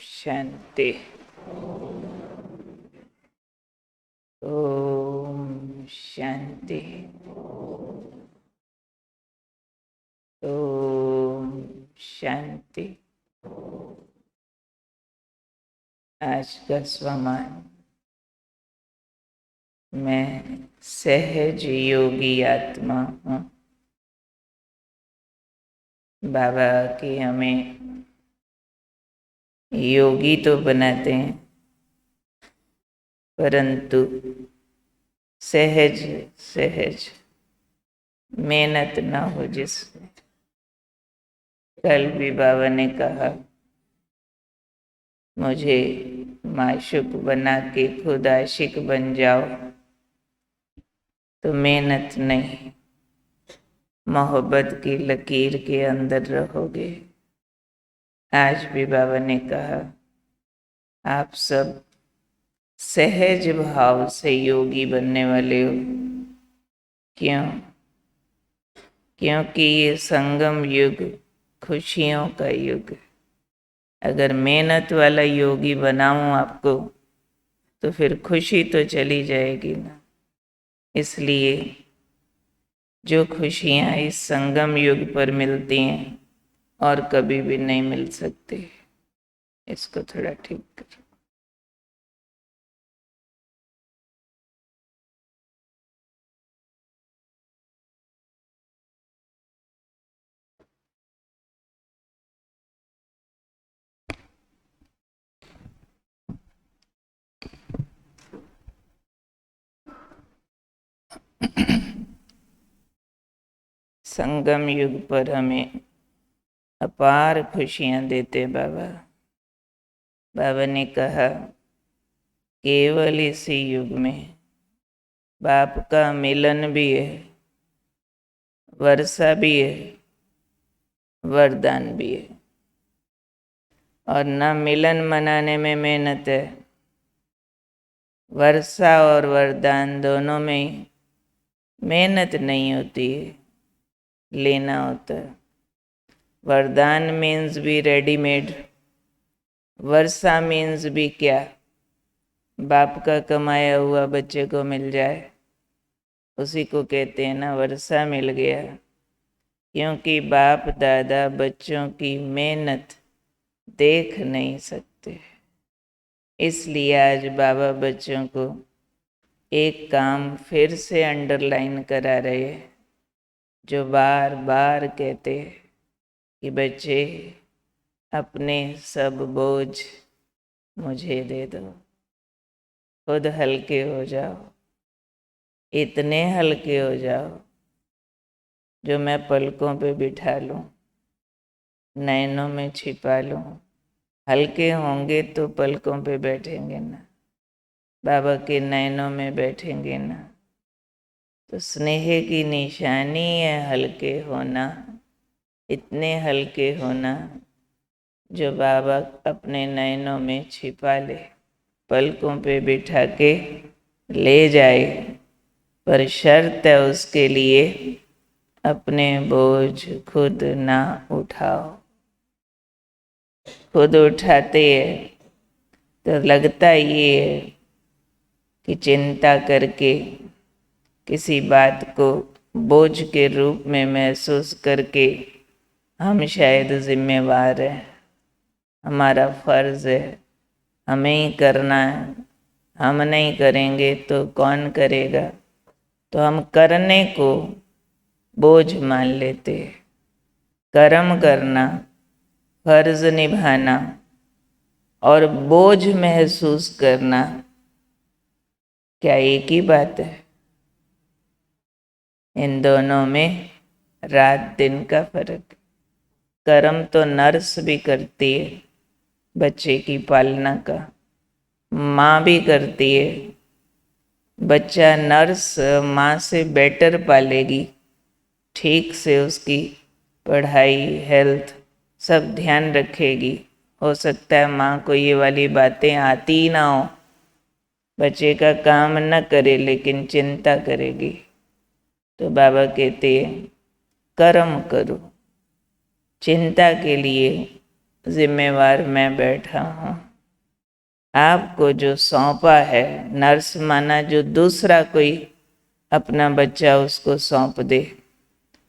शांति। ओम शांति। ओम शांति। आज का स्वमान, मैं सहज योगी आत्मा हूँ। बाबा की हमें योगी तो बनाते हैं, परंतु सहज सहज मेहनत ना हो जिसमें। कल भी बाबा ने कहा, मुझे माशूक बना के खुद आशिक बन जाओ तो मेहनत नहीं, मोहब्बत की लकीर के अंदर रहोगे। आज भी बाबा ने कहा, आप सब सहज भाव से योगी बनने वाले हो। क्यों? क्योंकि ये संगम युग खुशियों का युग है। अगर मेहनत वाला योगी बनाऊं आपको तो फिर खुशी तो चली जाएगी ना। इसलिए जो खुशियां इस संगम युग पर मिलती हैं और कभी भी नहीं मिल सकती, इसको थोड़ा ठीक करो। संगम युग पर हमें अपार खुशियां देते बाबा। बाबा ने कहा, केवल इसी युग में बाप का मिलन भी है, वर्षा भी है, वरदान भी है। और न मिलन मनाने में मेहनत है, वर्षा और वरदान दोनों में मेहनत नहीं होती है, लेना होता है। वरदान मीन्स भी रेडीमेड, वर्षा मीन्स भी क्या, बाप का कमाया हुआ बच्चे को मिल जाए, उसी को कहते हैं ना वर्षा मिल गया। क्योंकि बाप दादा बच्चों की मेहनत देख नहीं सकते, इसलिए आज बाबा बच्चों को एक काम फिर से अंडरलाइन करा रहे हैं, जो बार बार कहते हैं कि बच्चे अपने सब बोझ मुझे दे दो, खुद हल्के हो जाओ, इतने हल्के हो जाओ जो मैं पलकों पे बिठा लूं, नैनों में छिपा लूं। हल्के होंगे तो पलकों पे बैठेंगे ना, बाबा के नैनों में बैठेंगे ना। तो स्नेह की निशानी है हल्के होना, इतने हल्के होना जो बाबा अपने नैनों में छिपा ले, पलकों पे बिठा के ले जाए। पर शर्त है उसके लिए, अपने बोझ खुद ना उठाओ। खुद उठाते हैं तो लगता ये है कि चिंता करके किसी बात को बोझ के रूप में महसूस करके हम शायद जिम्मेवार हैं, हमारा फर्ज है, हमें ही करना है, हम नहीं करेंगे तो कौन करेगा। तो हम करने को बोझ मान लेते। कर्म करना, फर्ज निभाना और बोझ महसूस करना क्या एक ही बात है? इन दोनों में रात दिन का फर्क। कर्म तो नर्स भी करती है, बच्चे की पालना का माँ भी करती है। बच्चा नर्स माँ से बेटर पालेगी, ठीक से उसकी पढ़ाई हेल्थ सब ध्यान रखेगी। हो सकता है माँ को ये वाली बातें आती ही ना हो, बच्चे का काम न करे, लेकिन चिंता करेगी। तो बाबा कहते हैं कर्म करो, चिंता के लिए जिम्मेवार मैं बैठा हूँ। आपको जो सौंपा है, नर्स माना जो दूसरा कोई अपना बच्चा उसको सौंप दे,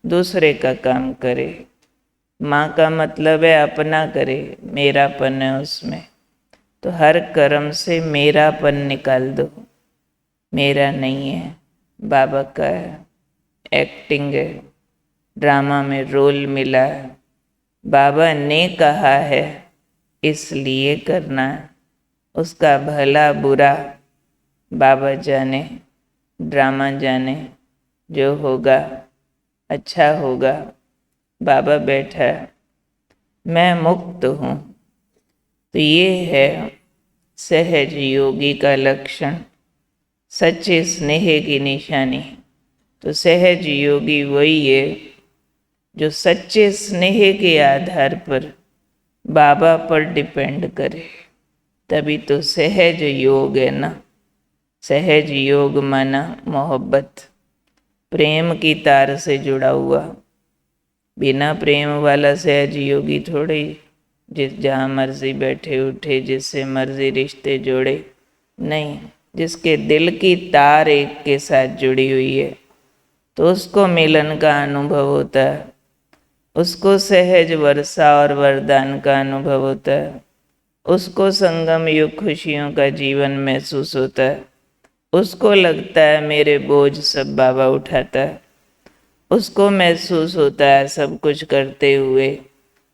दूसरे का काम करे। माँ का मतलब है अपना करे, मेरापन है उसमें। तो हर कर्म से मेरापन निकाल दो। मेरा नहीं है, बाबा का है। एक्टिंग है, ड्रामा में रोल मिला है, बाबा ने कहा है इसलिए करना है। उसका भला बुरा बाबा जाने, ड्रामा जाने, जो होगा अच्छा होगा। बाबा बैठा है, मैं मुक्त हूँ। तो ये है सहज योगी का लक्षण, सच्चे स्नेह की निशानी। तो सहज योगी वही है जो सच्चे स्नेह के आधार पर बाबा पर डिपेंड करे, तभी तो सहज योग है ना। सहज योग माना मोहब्बत, प्रेम की तार से जुड़ा हुआ। बिना प्रेम वाला सहज योगी थोड़े जिस जहाँ मर्जी बैठे उठे, जिससे मर्जी रिश्ते जोड़े, नहीं। जिसके दिल की तार एक के साथ जुड़ी हुई है तो उसको मिलन का अनुभव होता है, उसको सहज वर्षा और वरदान का अनुभव होता है, उसको संगम युग खुशियों का जीवन महसूस होता है। उसको लगता है मेरे बोझ सब बाबा उठाता है। उसको महसूस होता है सब कुछ करते हुए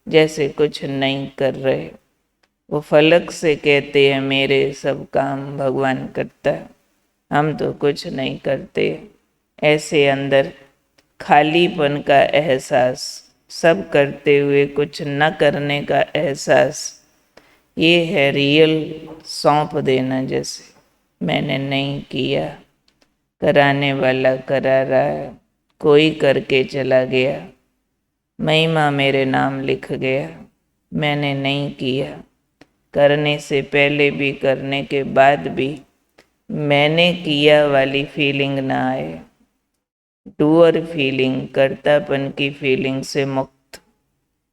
जैसे कुछ नहीं कर रहे। वो फलक से कहते हैं मेरे सब काम भगवान करता है, हम तो कुछ नहीं करते। ऐसे अंदर खालीपन का एहसास, सब करते हुए कुछ न करने का एहसास, ये है रियल सौंप देना। जैसे मैंने नहीं किया, कराने वाला करा रहा है, कोई करके चला गया, महिमा मेरे नाम लिख गया। मैंने नहीं किया, करने से पहले भी करने के बाद भी मैंने किया वाली फीलिंग ना आए। डूअर फीलिंग, कर्तापन की फीलिंग से मुक्त,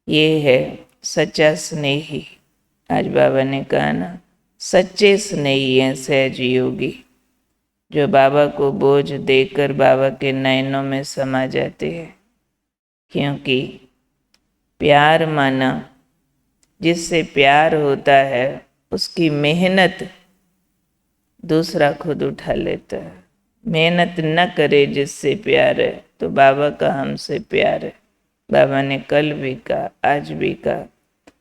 ये है सच्चा स्नेही। आज बाबा ने कहा ना, सच्चे स्नेही हैं सहज योगी, जो बाबा को बोझ देकर बाबा के नयनों में समा जाते हैं। क्योंकि प्यार माना, जिससे प्यार होता है उसकी मेहनत दूसरा खुद उठा लेता है। मेहनत न करे जिससे प्यार है, तो बाबा का हमसे प्यार है। बाबा ने कल भी कहा, आज भी कहा,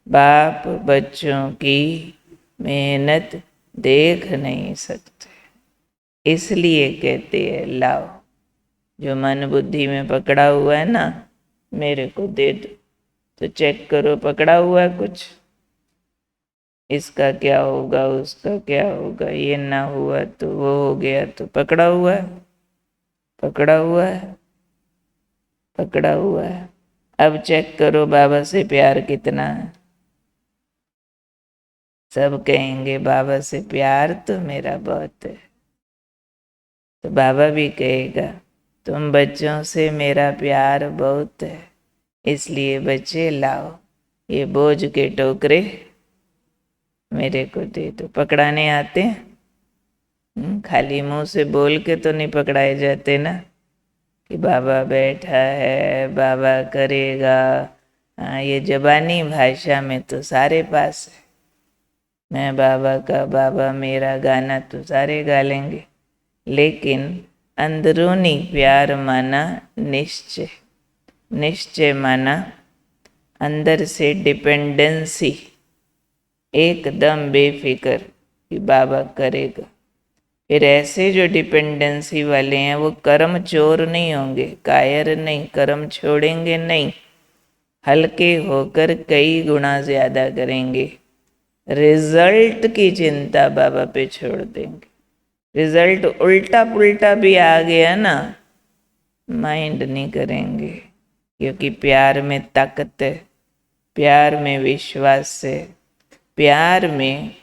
बाप बच्चों की मेहनत देख नहीं सकते, इसलिए कहते हैं लाओ। जो मन बुद्धि में पकड़ा हुआ है ना, मेरे को दे दो। तो चेक करो पकड़ा हुआ है कुछ, इसका क्या होगा, उसका क्या होगा, ये ना हुआ तो वो हो गया, तो पकड़ा हुआ है, पकड़ा हुआ है, पकड़ा हुआ है। अब चेक करो बाबा से प्यार कितना है। सब कहेंगे बाबा से प्यार तो मेरा बहुत है, तो बाबा भी कहेगा तुम बच्चों से मेरा प्यार बहुत है, इसलिए बच्चे लाओ ये बोझ के टोकरे मेरे को दे दो। पकड़ाने आते हैं, खाली मुंह से बोल के तो नहीं पकड़ाए जाते ना, कि बाबा बैठा है, बाबा करेगा। हाँ, ये जबानी भाषा में तो सारे पास है, मैं बाबा का, बाबा मेरा गाना तो सारे गा लेंगे। लेकिन अंदरूनी प्यार माना निश्चय, निश्चय माना अंदर से डिपेंडेंसी, एकदम बेफिक्र कि बाबा करेगा। फिर ऐसे जो डिपेंडेंसी वाले हैं वो कर्म चोर नहीं होंगे, कायर नहीं, कर्म छोड़ेंगे नहीं, हल्के होकर कई गुना ज्यादा करेंगे। रिजल्ट की चिंता बाबा पे छोड़ देंगे। रिजल्ट उल्टा पुल्टा भी आ गया ना, माइंड नहीं करेंगे, क्योंकि प्यार में ताकत है, प्यार में विश्वास है, प्यार में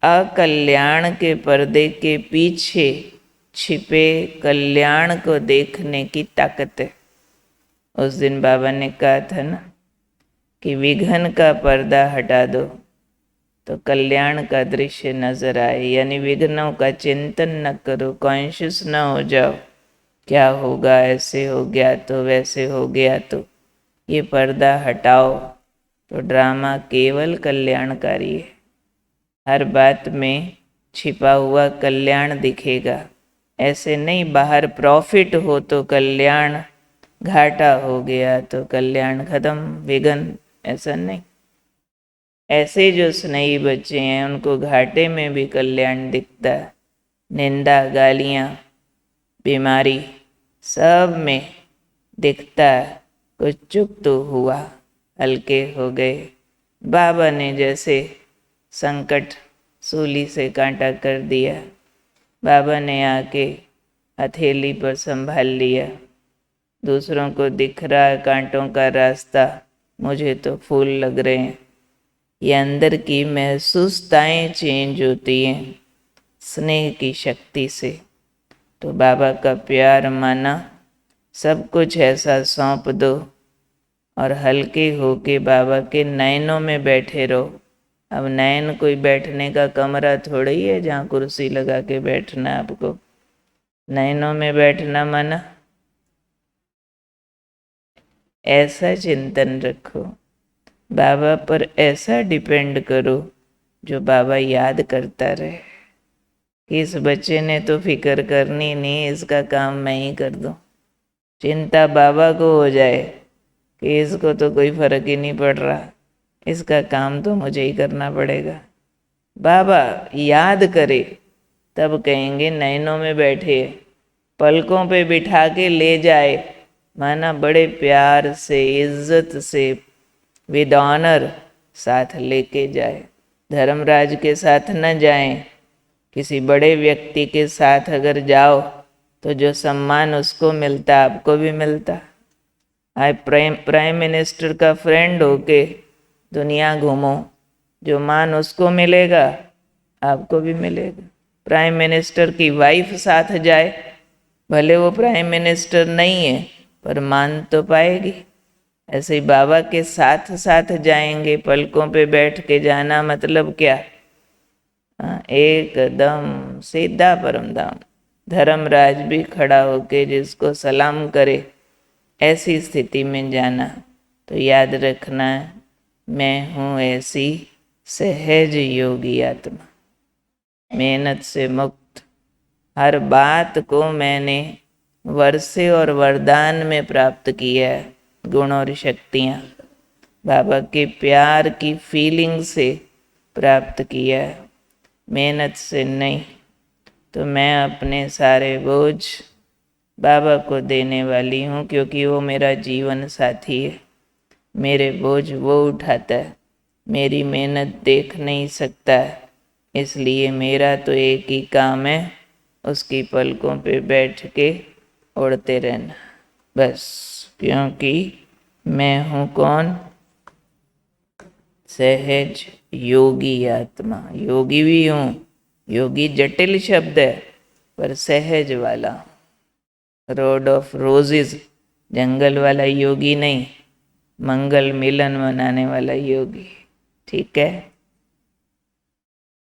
अकल्याण के पर्दे के पीछे छिपे कल्याण को देखने की ताकत है। उस दिन बाबा ने कहा था ना कि विघ्न का पर्दा हटा दो तो कल्याण का दृश्य नजर आए, यानी विघ्नों का चिंतन न करो, कॉन्शियस न हो जाओ क्या होगा, ऐसे हो गया तो वैसे हो गया तो, ये पर्दा हटाओ तो ड्रामा केवल कल्याणकारी है। हर बात में छिपा हुआ कल्याण दिखेगा। ऐसे नहीं बाहर प्रॉफिट हो तो कल्याण, घाटा हो गया तो कल्याण खत्म, विघन, ऐसा नहीं। ऐसे जो स्नेही बच्चे हैं उनको घाटे में भी कल्याण दिखता है। निंदा, गालियाँ, बीमारी, सब में दिखता है कुछ चुप तो हुआ, हल्के हो गए। बाबा ने जैसे संकट सूली से कांटा कर दिया, बाबा ने आके हथेली पर संभाल लिया। दूसरों को दिख रहा है कांटों का रास्ता, मुझे तो फूल लग रहे हैं। ये अंदर की महसूसताएं चेंज होती हैं स्नेह की शक्ति से। तो बाबा का प्यार माना, सब कुछ ऐसा सौंप दो और हल्के होके बाबा के नयनों में बैठे रहो। अब नयन कोई बैठने का कमरा थोड़ी है जहाँ कुर्सी लगा के बैठना है आपको। नयनों में बैठना माना ऐसा चिंतन रखो, बाबा पर ऐसा डिपेंड करो जो बाबा याद करता रहे कि इस बच्चे ने तो फिक्र करनी नहीं, इसका काम मैं ही कर दूं। चिंता बाबा को हो जाए कि इसको तो कोई फर्क ही नहीं पड़ रहा, इसका काम तो मुझे ही करना पड़ेगा। बाबा याद करे तब कहेंगे नैनों में बैठे, पलकों पे बिठा के ले जाए, माना बड़े प्यार से, इज्जत से, विद ऑनर साथ लेके जाए। धर्मराज के साथ न जाएं, किसी बड़े व्यक्ति के साथ अगर जाओ तो जो सम्मान उसको मिलता आपको भी मिलता। आप प्राइम मिनिस्टर का फ्रेंड होके दुनिया घूमो, जो मान उसको मिलेगा आपको भी मिलेगा। प्राइम मिनिस्टर की वाइफ साथ जाए, भले वो प्राइम मिनिस्टर नहीं है पर मान तो पाएगी। ऐसे ही बाबा के साथ साथ जाएंगे, पलकों पे बैठ के जाना मतलब क्या, एकदम सीधा परम धाम। धर्मराज भी खड़ा होके जिसको सलाम करे, ऐसी स्थिति में जाना। तो याद रखना, मैं हूँ ऐसी सहज योगी आत्मा, मेहनत से मुक्त। हर बात को मैंने वर्षे और वरदान में प्राप्त किया है, गुण और शक्तियाँ बाबा के प्यार की फीलिंग से प्राप्त किया है, मेहनत से नहीं। तो मैं अपने सारे बोझ बाबा को देने वाली हूँ, क्योंकि वो मेरा जीवन साथी है। मेरे बोझ वो उठाता है, मेरी मेहनत देख नहीं सकता, इसलिए मेरा तो एक ही काम है, उसकी पलकों पे बैठ के उड़ते रहना बस। क्योंकि मैं हूँ कौन, सहज योगी आत्मा। योगी भी हूँ, योगी जटिल शब्द है पर सहज वाला, रोड ऑफ रोजेज, जंगल वाला योगी नहीं, मंगल मिलन मनाने वाला योगी। ठीक है।